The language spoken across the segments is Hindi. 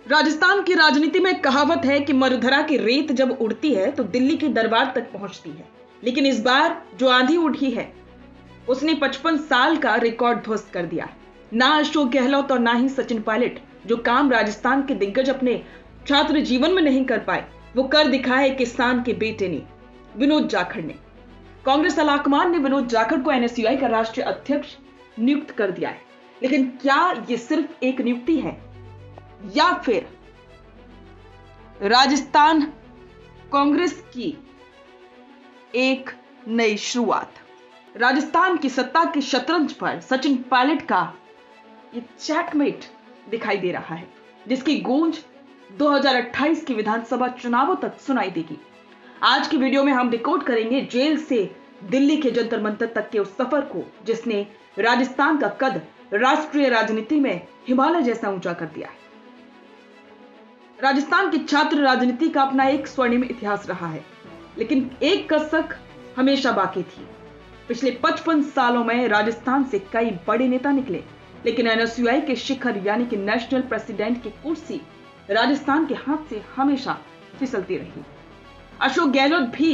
राजस्थान की राजनीति में कहावत है कि मरुधरा की रेत जब उड़ती है तो दिल्ली के दरबार तक पहुंचती है। लेकिन इस बार जो आंधी उठी है उसने 55 साल का रिकॉर्ड ध्वस्त कर दिया। ना अशोक गहलोत और ना ही सचिन पायलट, जो काम राजस्थान के दिग्गज अपने छात्र जीवन में नहीं कर पाए, वो कर दिखाए किसान के बेटे ने, विनोद जाखड़ ने। कांग्रेस आलाकमान ने विनोद जाखड़ को एनएसयूआई का राष्ट्रीय अध्यक्ष नियुक्त कर दिया है। लेकिन क्या ये सिर्फ एक नियुक्ति है या फिर राजस्थान कांग्रेस की एक नई शुरुआत? राजस्थान की सत्ता के शतरंज पर सचिन पायलट का ये चेकमेट दिखाई दे रहा है, जिसकी गूंज 2028 के विधानसभा चुनावों तक सुनाई देगी। आज की वीडियो में हम डिकोड करेंगे जेल से दिल्ली के जंतर मंतर तक के उस सफर को जिसने राजस्थान का कद राष्ट्रीय राजनीति में हिमालय जैसा ऊंचा कर दिया है। राजस्थान की छात्र राजनीति का अपना एक स्वर्णिम इतिहास रहा है, लेकिन एक कसक हमेशा बाकी थी। पिछले 55 सालों में राजस्थान से कई बड़े नेता निकले, लेकिन एनएसयूआई के शिखर यानी कि नेशनल प्रेसिडेंट की कुर्सी राजस्थान के हाथ से हमेशा फिसलती रही। अशोक गहलोत भी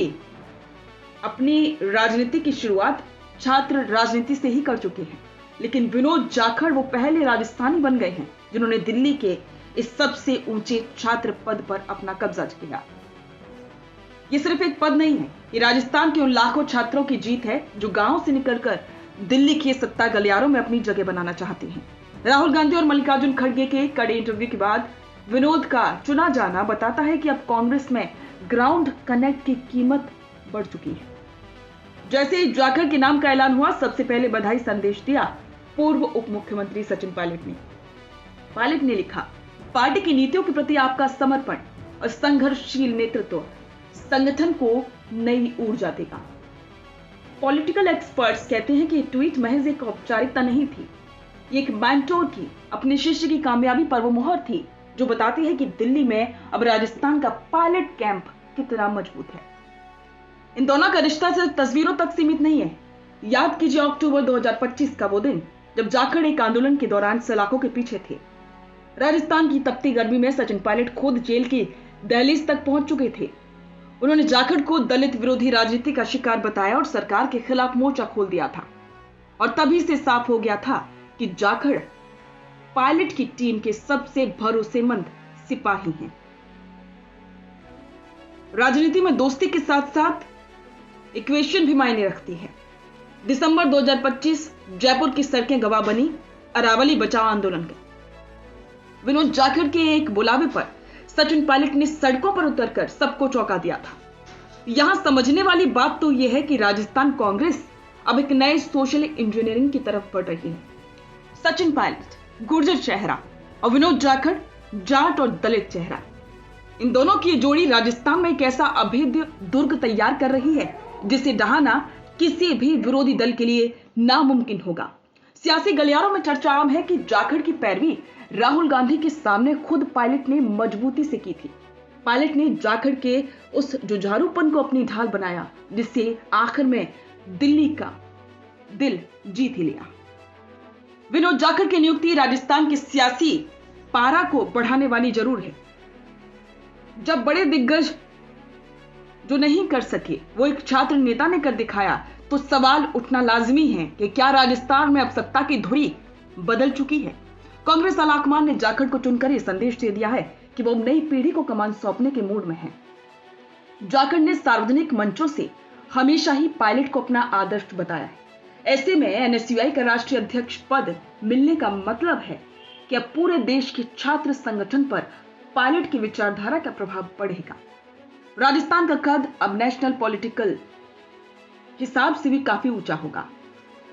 अपनी राजनीति की शुरुआत छात्र राजनीति से ही कर चुके हैं, लेकिन विनोद जाखड़ वो पहले राजस्थानी बन गए हैं जिन्होंने दिल्ली के इस सबसे ऊंचे छात्र पद पर अपना कब्जा किया। ये सिर्फ एक पद नहीं है, ये राजस्थान के उन लाखों छात्रों की जीत है जो गांव से निकलकर दिल्ली के सत्ता गलियारों में अपनी जगह बनाना चाहते हैं। राहुल गांधी और मल्लिकार्जुन खड़गे के कड़े इंटरव्यू के बाद विनोद का चुना जाना बताता है कि अब कांग्रेस में ग्राउंड कनेक्ट की कीमत बढ़ चुकी है। जैसे ही जाखड़ के नाम का ऐलान हुआ, सबसे पहले बधाई संदेश दिया पूर्व उप मुख्यमंत्री सचिन पायलट ने। पायलट ने लिखा, पार्टी की नीतियों के प्रति आपका समर्पण और संघर्षशील नेतृत्व संगठन को नई ऊर्जा देगा। पॉलिटिकल एक्सपर्ट्स कहते हैं कि ये ट्वीट महज एक औपचारिकता नहीं थी, ये एक मेंटोर की अपने शिष्य की कामयाबी पर वो मुहर थी जो बताती है कि दिल्ली में अब राजस्थान का पायलट कैंप कितना मजबूत है। इन दोनों का रिश्ता सिर्फ तस्वीरों तक सीमित नहीं है। याद कीजिए अक्टूबर 2025 का वो दिन जब जाखड़ एक आंदोलन के दौरान सलाखों के पीछे थे। राजस्थान की तपती गर्मी में सचिन पायलट खुद जेल की दहलीज तक पहुंच चुके थे। उन्होंने जाखड़ को दलित विरोधी राजनीति का शिकार बताया और सरकार के खिलाफ मोर्चा खोल दिया था। और तभी से साफ हो गया था कि जाखड़ पायलट की टीम के सबसे भरोसेमंद सिपाही हैं। राजनीति में दोस्ती के साथ साथ इक्वेशन भी मायने रखती है। दिसंबर 2025 जयपुर की सड़कें गवाह बनी अरावली बचाओ आंदोलन के। विनोद जाखड़ के एक बुलावे पर सचिन पायलट ने सड़कों पर उतरकर सबको चौंका दिया था। यहां समझने वाली बात तो यह है कि राजस्थान कांग्रेस अब एक नए सोशल इंजीनियरिंग की तरफ बढ़ रही है। सचिन पायलट गुर्जर चेहरा और विनोद जाखड़ जाट और दलित चेहरा, इन दोनों की जोड़ी राजस्थान में एक ऐसा अभेद्य दुर्ग तैयार कर रही है जिसे ढहाना किसी भी विरोधी दल के लिए नामुमकिन होगा। सियासी गलियारों में चर्चा आम है कि जाखड़ की पैरवी राहुल गांधी के सामने खुद पायलट ने मजबूती से की थी। पायलट ने जाखड़ के उस जुझारूपन को अपनी ढाल बनाया जिससे आखिर में दिल्ली का दिल जीत ही लिया। विनोद जाखड़ की नियुक्ति राजस्थान की सियासी पारा को बढ़ाने वाली जरूर है। जब बड़े दिग्गज जो नहीं कर सके वो एक छात्र नेता ने कर दिखाया, तो सवाल उठना लाजमी है कि क्या राजस्थान में अब सत्ता की धुरी बदल चुकी है। कांग्रेस आलाकमान ने जाखड़ को चुनकर यह संदेश दे दिया है कि वो नई पीढ़ी को कमान सौंपने के मूड में है। जाखड़ ने सार्वजनिक मंचों से हमेशा ही पायलट को अपना आदर्श बताया है। ऐसे में एनएसयूआई का राष्ट्रीय अध्यक्ष पद मिलने का मतलब है कि अब पूरे देश के छात्र संगठन पर पायलट की विचारधारा का प्रभाव पड़ेगा। राजस्थान का कद अब नेशनल पॉलिटिकल हिसाब से भी काफी ऊंचा होगा।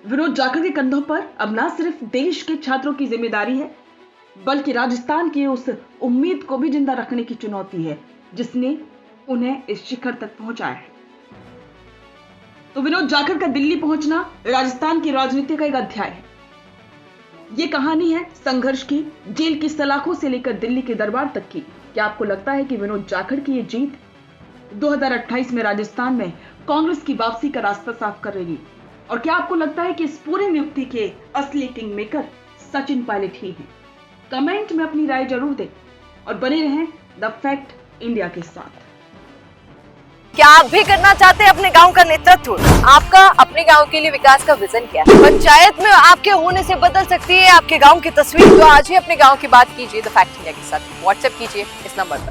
विनोद जाखड़ के कंधों पर अब ना सिर्फ देश के छात्रों की जिम्मेदारी है, बल्कि राजस्थान की उस उम्मीद को भी जिंदा रखने की चुनौती है जिसने उन्हें इस शिखर तक पहुंचाया है। तो विनोद जाखड़ का दिल्ली पहुंचना राजस्थान की राजनीति का एक अध्याय है। ये कहानी है संघर्ष की, जेल की सलाखों से लेकर दिल्ली के दरबार तक की। क्या आपको लगता है कि विनोद जाखड़ की ये जीत 2028 में राजस्थान में कांग्रेस की वापसी का रास्ता साफ करेगी? और क्या आपको लगता है कि इस पूरी नियुक्ति के असली किंग मेकर सचिन पायलट ही हैं? कमेंट में अपनी राय जरूर दें और बने रहें द फैक्ट इंडिया के साथ। क्या आप भी करना चाहते हैं अपने गांव का नेतृत्व? आपका अपने गांव के लिए विकास का विजन क्या है? पंचायत में आपके होने से बदल सकती है आपके गांव की तस्वीर। तो आज ही अपने गांव की बात कीजिए द फैक्ट इंडिया के साथ। व्हाट्सएप कीजिए इस नंबर पर।